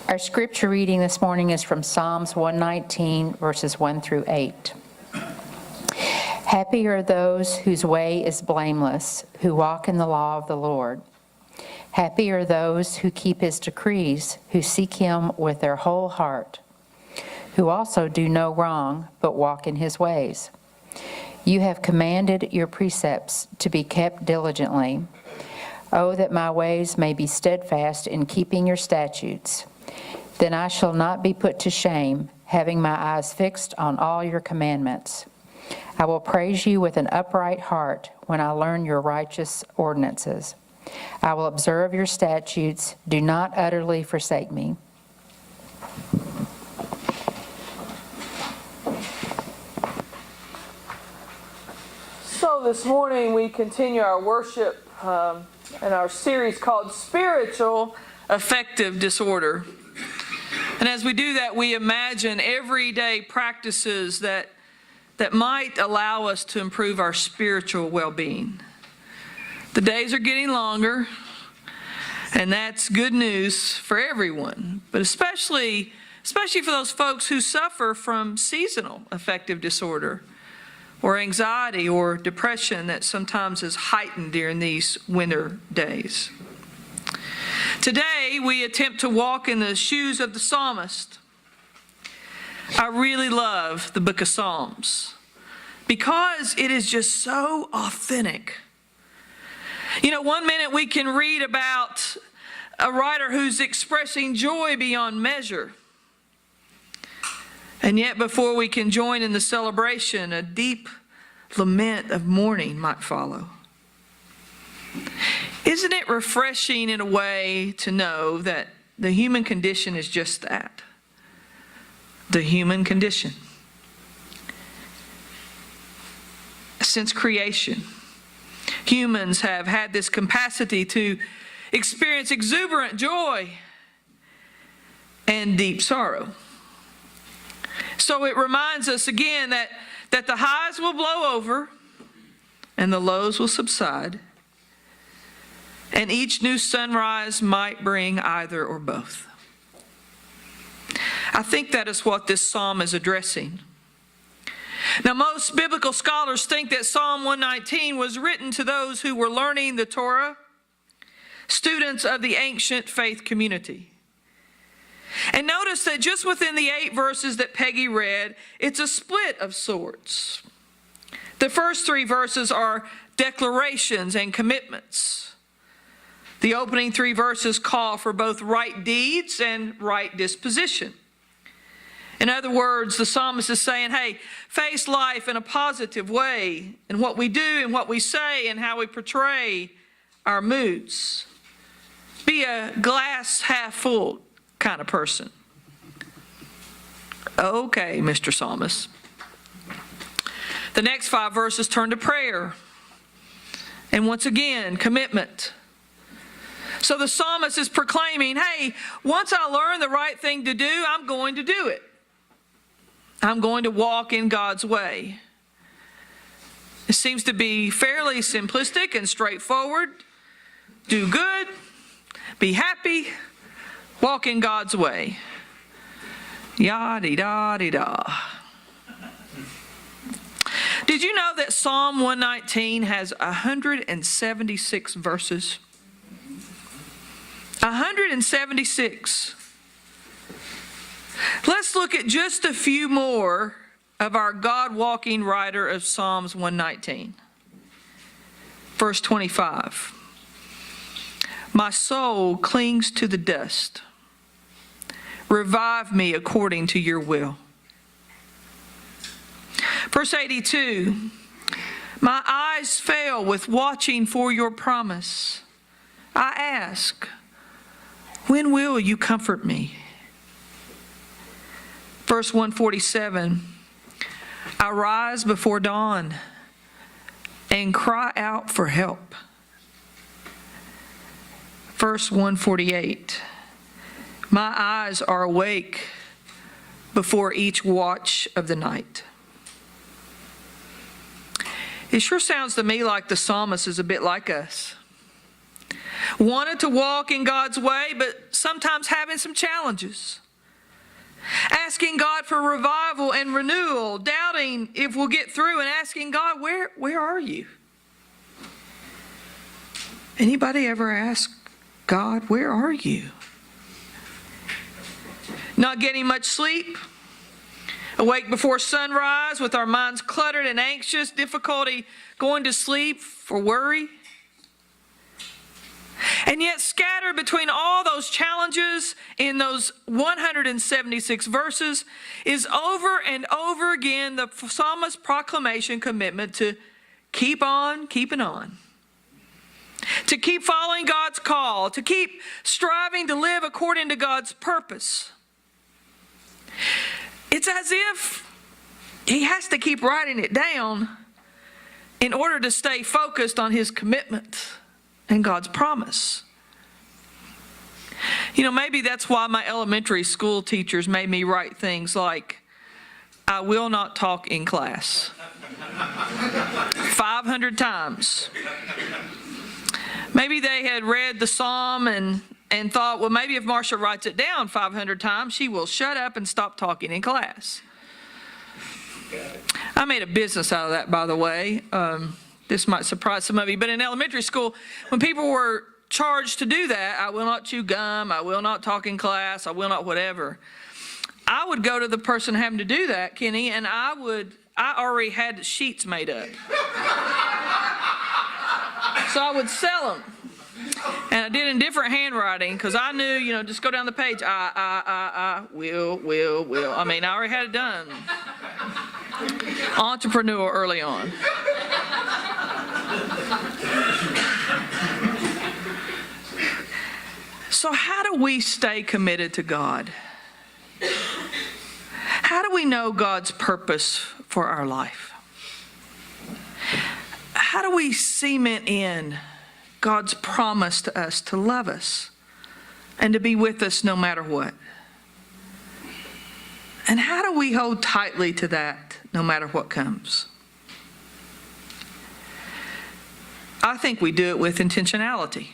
Our scripture reading this morning is from Psalms 119, verses 1 through 8. Happy are those whose way is blameless, who walk in the law of the Lord. Happy are those who keep his decrees, who seek him with their whole heart, who also do no wrong, but walk in his ways. You have commanded your precepts to be kept diligently. Oh, that my ways may be steadfast in keeping your statutes. Then I shall not be put to shame, having my eyes fixed on all your commandments. I will praise you with an upright heart when I learn your righteous ordinances. I will observe your statutes. Do not utterly forsake me. So this morning we continue our worship in our series called Spiritual Affective Disorder. And as we do that, we imagine everyday practices that might allow us to improve our spiritual well-being. The days are getting longer, and that's good news for everyone, but especially for those folks who suffer from seasonal affective disorder or anxiety or depression that sometimes is heightened during these winter days. Today, we attempt to walk in the shoes of the psalmist. I really love the book of Psalms because it is just so authentic. You know, one minute we can read about a writer who's expressing joy beyond measure. And yet before we can join in the celebration, a deep lament of mourning might follow. Isn't it refreshing in a way to know that the human condition is just that? The human condition. Since creation, humans have had this capacity to experience exuberant joy and deep sorrow. So it reminds us again that the highs will blow over and the lows will subside. And each new sunrise might bring either or both. I think that is what this psalm is addressing. Now, most biblical scholars think that Psalm 119 was written to those who were learning the Torah, students of the ancient faith community. And notice that just within the 8 verses that Peggy read, it's a split of sorts. The first 3 verses are declarations and commitments. The opening 3 verses call for both right deeds and right disposition. In other words, the psalmist is saying, hey, face life in a positive way in what we do and what we say and how we portray our moods. Be a glass half full kind of person. Okay, Mr. Psalmist. The next 5 verses turn to prayer. And once again, commitment. So the psalmist is proclaiming, hey, once I learn the right thing to do, I'm going to do it. I'm going to walk in God's way. It seems to be fairly simplistic and straightforward. Do good, be happy, walk in God's way. Yah-dee-da-dee-da. Did you know that Psalm 119 has 176 verses? 176. Let's look at just a few more of our God-walking writer of Psalms 119. Verse 25. My soul clings to the dust. Revive me according to your will. Verse 82. My eyes fail with watching for your promise. I ask, when will you comfort me? Verse 147, I rise before dawn and cry out for help. Verse 148, my eyes are awake before each watch of the night. It sure sounds to me like the psalmist is a bit like us. wanted to walk in God's way, but sometimes having some challenges. Asking God for revival and renewal, doubting if we'll get through, and asking God, where are you? Anybody ever ask God, where are you? Not getting much sleep, awake before sunrise with our minds cluttered and anxious, difficulty going to sleep for worry. And yet scattered between all those challenges in those 176 verses is over and over again the psalmist's proclamation commitment to keep on keeping on. To keep following God's call, to keep striving to live according to God's purpose. It's as if he has to keep writing it down in order to stay focused on his commitment and God's promise. You know, maybe that's why my elementary school teachers made me write things like, I will not talk in class. 500 times. Maybe they had read the psalm and thought, well, maybe if Marsha writes it down 500 times, she will shut up and stop talking in class. I made a business out of that, by the way. This might surprise some of you, but in elementary school, when people were charged to do that, I will not chew gum, I will not talk in class, I will not whatever. I would go to the person having to do that, Kenny, and I already had the sheets made up. So I would sell them. And I did in different handwriting because I knew, just go down the page. Will. I mean, I already had it done. Entrepreneur early on. So how do we stay committed to God? How do we know God's purpose for our life? How do we cement in God's promise to us to love us and to be with us no matter what? And how do we hold tightly to that no matter what comes? I think we do it with intentionality.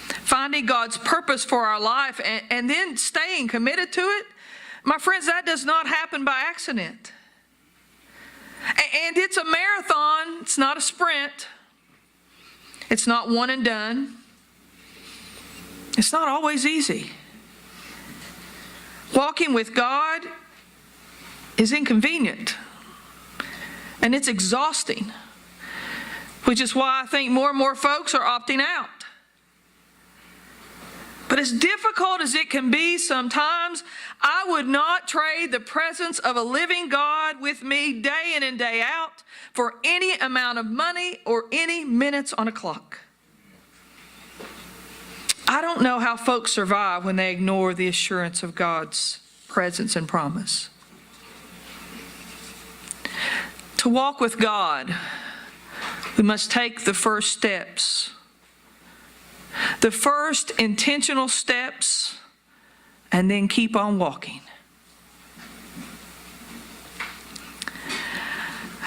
Finding God's purpose for our life and then staying committed to it. My friends, that does not happen by accident. And it's a marathon, it's not a sprint. It's not one and done. It's not always easy. Walking with God is inconvenient and it's exhausting, which is why I think more and more folks are opting out. But as difficult as it can be sometimes, I would not trade the presence of a living God with me day in and day out for any amount of money or any minutes on a clock. I don't know how folks survive when they ignore the assurance of God's presence and promise. To walk with God, we must take the first steps. The first intentional steps, and then keep on walking.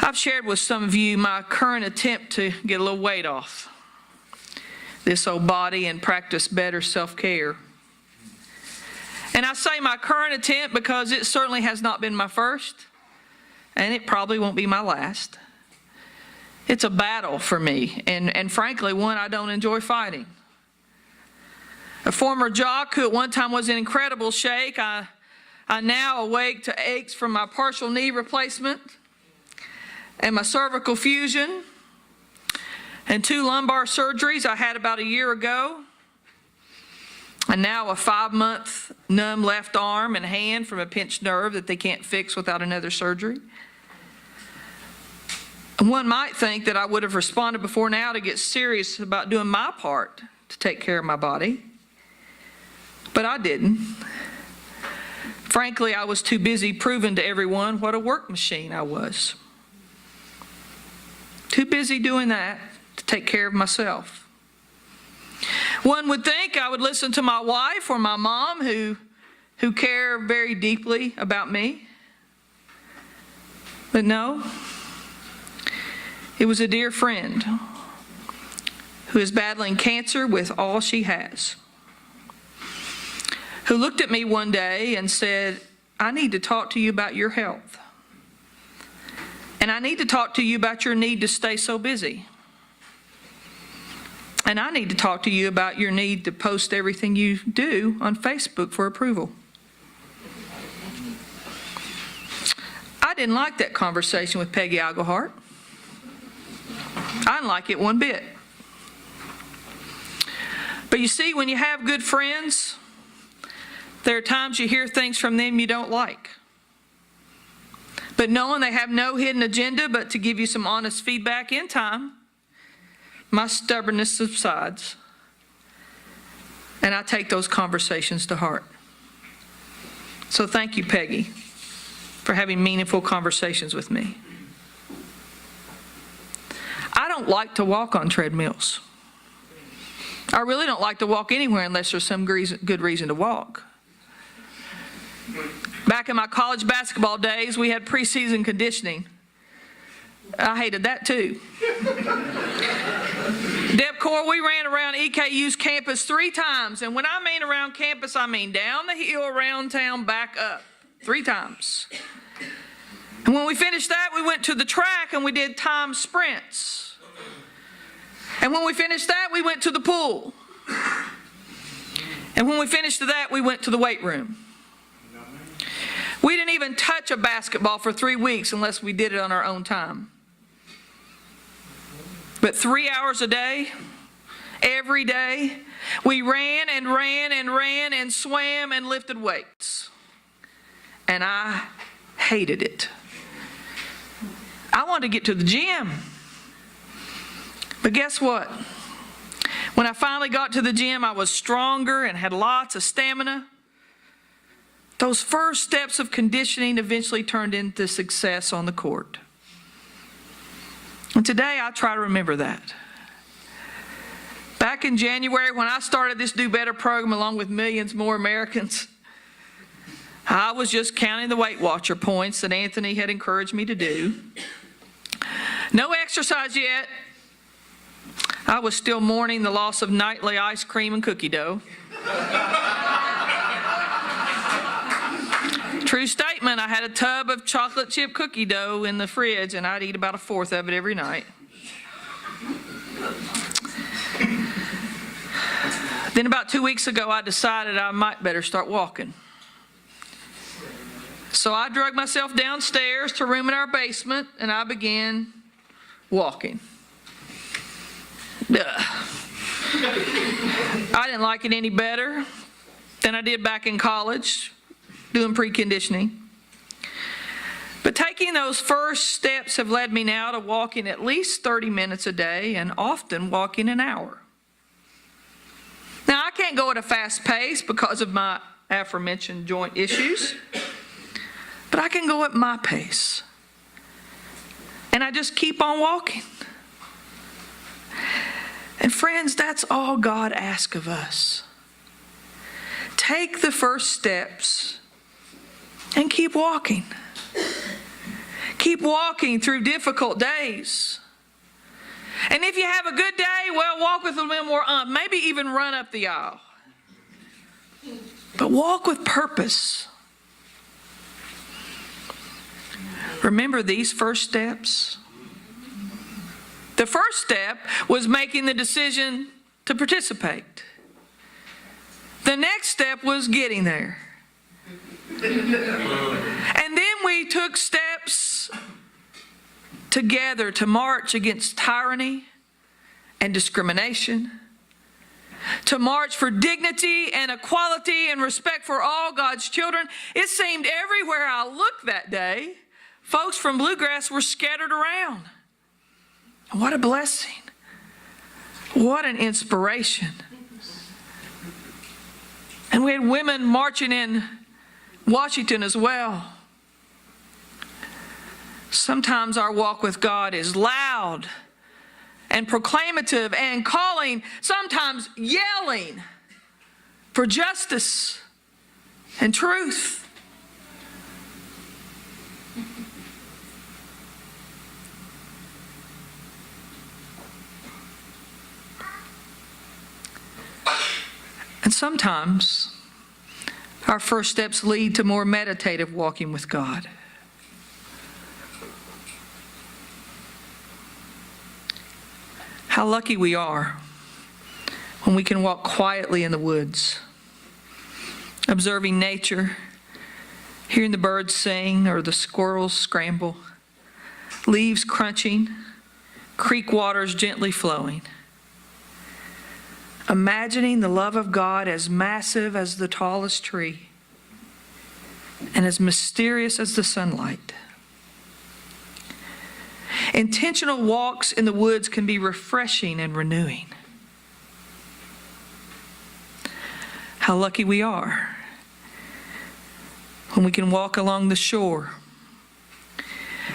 I've shared with some of you my current attempt to get a little weight off this old body and practice better self-care. And I say my current attempt because it certainly has not been my first, and it probably won't be my last. It's a battle for me, and frankly, one I don't enjoy fighting. A former jock who at one time was in incredible shape, I now awake to aches from my partial knee replacement and my cervical fusion and 2 lumbar surgeries I had about a year ago, and now a 5-month numb left arm and hand from a pinched nerve that they can't fix without another surgery. And one might think that I would have responded before now to get serious about doing my part to take care of my body. But I didn't. Frankly, I was too busy proving to everyone what a work machine I was. Too busy doing that to take care of myself. One would think I would listen to my wife or my mom who care very deeply about me. But no, it was a dear friend who is battling cancer with all she has, who looked at me one day and said, I need to talk to you about your health. And I need to talk to you about your need to stay so busy. And I need to talk to you about your need to post everything you do on Facebook for approval. I didn't like that conversation with Peggy Algehart. I didn't like it one bit. But you see, when you have good friends, there are times you hear things from them you don't like. But knowing they have no hidden agenda but to give you some honest feedback in time, my stubbornness subsides. And I take those conversations to heart. So thank you, Peggy, for having meaningful conversations with me. I don't like to walk on treadmills. I really don't like to walk anywhere unless there's some good reason to walk. Back in my college basketball days, we had preseason conditioning. I hated that too. Deb Core, we ran around EKU's campus 3 times. And when I mean around campus, I mean down the hill, around town, back up. 3 times. And when we finished that, we went to the track and we did time sprints. And when we finished that, we went to the pool. And when we finished that, we went to the weight room. We didn't even touch a basketball for 3 weeks unless we did it on our own time. But 3 hours a day, every day, we ran and ran and ran and swam and lifted weights. And I hated it. I wanted to get to the gym. But guess what? When I finally got to the gym, I was stronger and had lots of stamina. Those first steps of conditioning eventually turned into success on the court. And today I try to remember that. Back in January, when I started this Do Better program along with millions more Americans, I was just counting the Weight Watcher points that Anthony had encouraged me to do. No exercise yet. I was still mourning the loss of nightly ice cream and cookie dough. True statement, I had a tub of chocolate chip cookie dough in the fridge and I'd eat about 1/4 of it every night. Then about 2 weeks ago, I decided I might better start walking. So I dragged myself downstairs to a room in our basement and I began walking. I didn't like it any better than I did back in college, doing preconditioning. But taking those first steps have led me now to walking at least 30 minutes a day and often walking an hour. Now, I can't go at a fast pace because of my aforementioned joint issues, but I can go at my pace. And I just keep on walking. And friends, that's all God asks of us. Take the first steps and keep walking. Keep walking through difficult days. And if you have a good day, well, walk with a little more maybe even run up the aisle. But walk with purpose. Remember these first steps? The first step was making the decision to participate. The next step was getting there. And then we took steps together to march against tyranny and discrimination, to march for dignity and equality and respect for all God's children. It seemed everywhere I looked that day, folks from Bluegrass were scattered around. What a blessing. What an inspiration. And we had women marching in Washington as well. Sometimes our walk with God is loud and proclamative and calling, sometimes yelling for justice and truth. sometimes our first steps lead to more meditative walking with God. How lucky we are when we can walk quietly in the woods, observing nature, hearing the birds sing or the squirrels scramble, leaves crunching, creek waters gently flowing. Imagining the love of God as massive as the tallest tree and as mysterious as the sunlight. Intentional walks in the woods can be refreshing and renewing. How lucky we are when we can walk along the shore,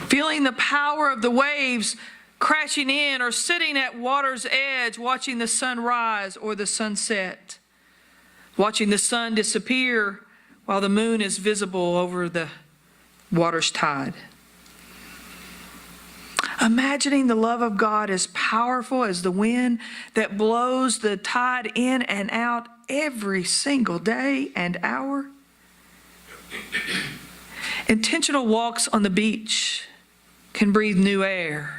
feeling the power of the waves crashing in, or sitting at water's edge watching the sun rise or the sunset, watching the sun disappear while the moon is visible over the water's tide. Imagining the love of God as powerful as the wind that blows the tide in and out every single day and hour. Intentional walks on the beach can breathe new air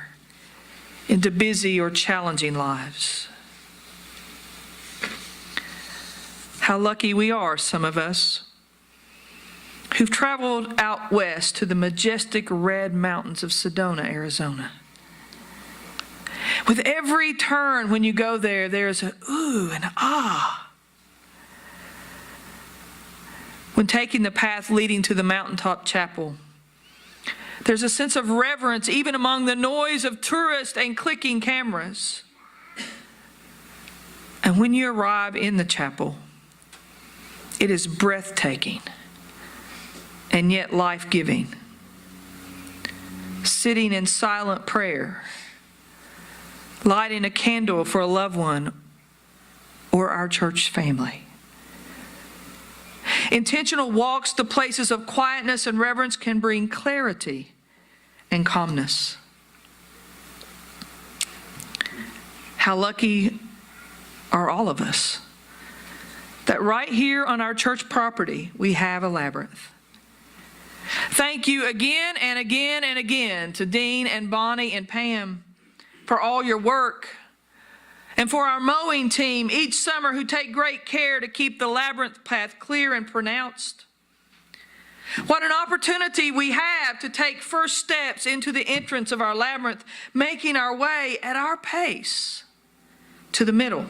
into busy or challenging lives. How lucky we are, some of us, who've traveled out west to the majestic red mountains of Sedona, Arizona. With every turn when you go there, there's a ooh and ah. When taking the path leading to the mountaintop chapel, there's a sense of reverence even among the noise of tourists and clicking cameras. And when you arrive in the chapel, it is breathtaking and yet life-giving. Sitting in silent prayer, lighting a candle for a loved one or our church family. Intentional walks to places of quietness and reverence can bring clarity and calmness. How lucky are all of us that right here on our church property we have a labyrinth. Thank you again and again and again to Dean and Bonnie and Pam for all your work, and for our mowing team each summer who take great care to keep the labyrinth path clear and pronounced. What an opportunity we have to take first steps into the entrance of our labyrinth, making our way at our pace to the middle.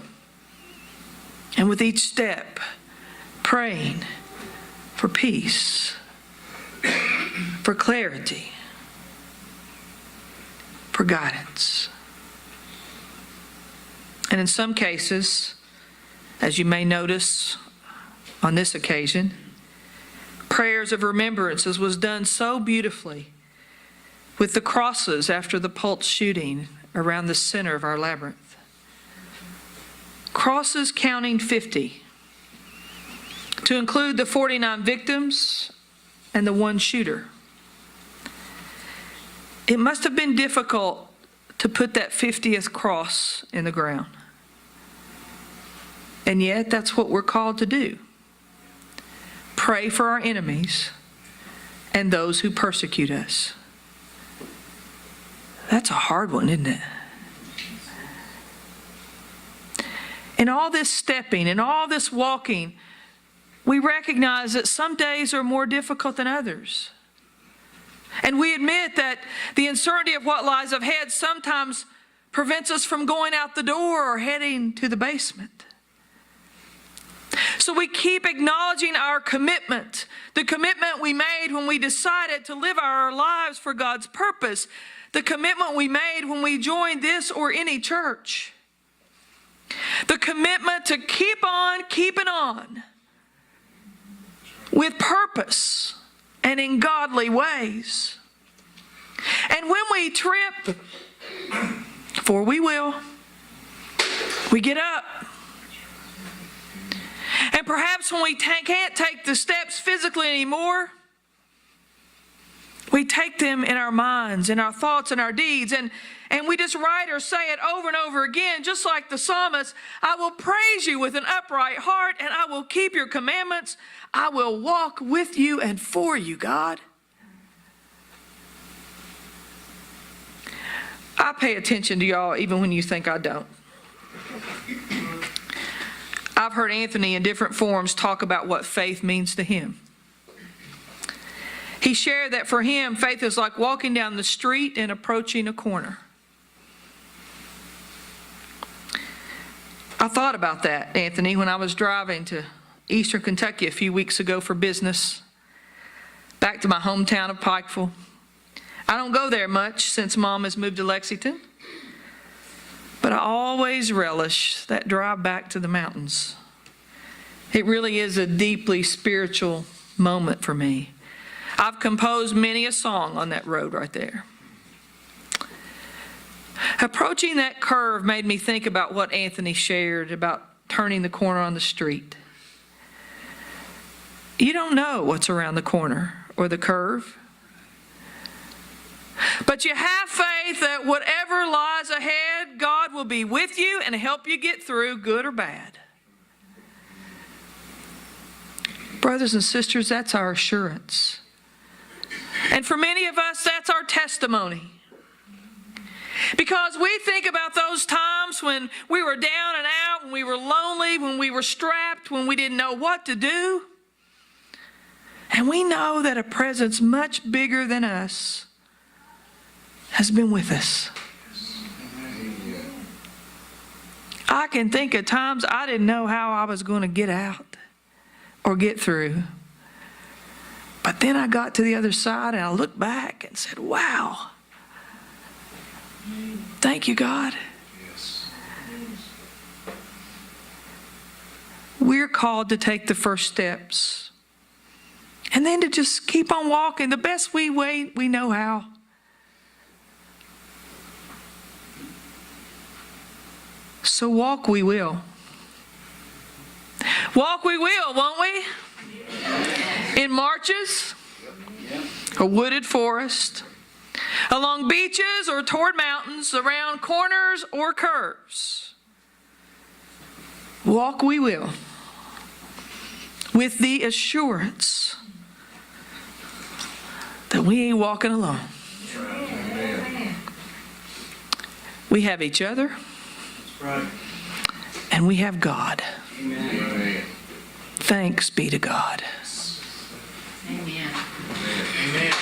And with each step, praying for peace, for clarity, for guidance. And in some cases, as you may notice on this occasion, prayers of remembrance, as was done so beautifully with the crosses after the Pulse shooting around the center of our labyrinth. Crosses counting 50, to include the 49 victims and the one shooter. It must have been difficult to put that 50th cross in the ground. And yet, that's what we're called to do. Pray for our enemies and those who persecute us. That's a hard one, isn't it? In all this stepping and all this walking, we recognize that some days are more difficult than others. And we admit that the uncertainty of what lies ahead sometimes prevents us from going out the door or heading to the basement. So we keep acknowledging our commitment, the commitment we made when we decided to live our lives for God's purpose, the commitment we made when we joined this or any church, the commitment to keep on keeping on with purpose and in godly ways. And when we trip, for we will, we get up. And perhaps when we can't take the steps physically anymore, we take them in our minds, in our thoughts, and our deeds. And And we just write or say it over and over again, just like the psalmist. I will praise you with an upright heart, and I will keep your commandments. I will walk with you and for you, God. I pay attention to y'all even when you think I don't. I've heard Anthony in different forms talk about what faith means to him. He shared that for him, faith is like walking down the street and approaching a corner. I thought about that, Anthony, when I was driving to Eastern Kentucky a few weeks ago for business, back to my hometown of Pikeville. I don't go there much since Mom has moved to Lexington, but I always relish that drive back to the mountains. It really is a deeply spiritual moment for me. I've composed many a song on that road right there. Approaching that curve made me think about what Anthony shared about turning the corner on the street. You don't know what's around the corner or the curve, but you have faith that whatever lies ahead, God will be with you and help you get through, good or bad. Brothers and sisters, that's our assurance. And for many of us, that's our testimony. Because we think about those times when we were down and out, when we were lonely, when we were strapped, when we didn't know what to do. And we know that a presence much bigger than us has been with us. I can think of times I didn't know how I was going to get out or get through. But then I got to the other side and I looked back and said, wow, thank you, God. We're called to take the first steps and then to just keep on walking the best we know how. So walk we will. Walk we will, won't we? In marches, a wooded forest, along beaches or toward mountains, around corners or curves. Walk we will, with the assurance that we ain't walking alone. We have each other, and we have God. Amen. Thanks be to God. Amen. Amen.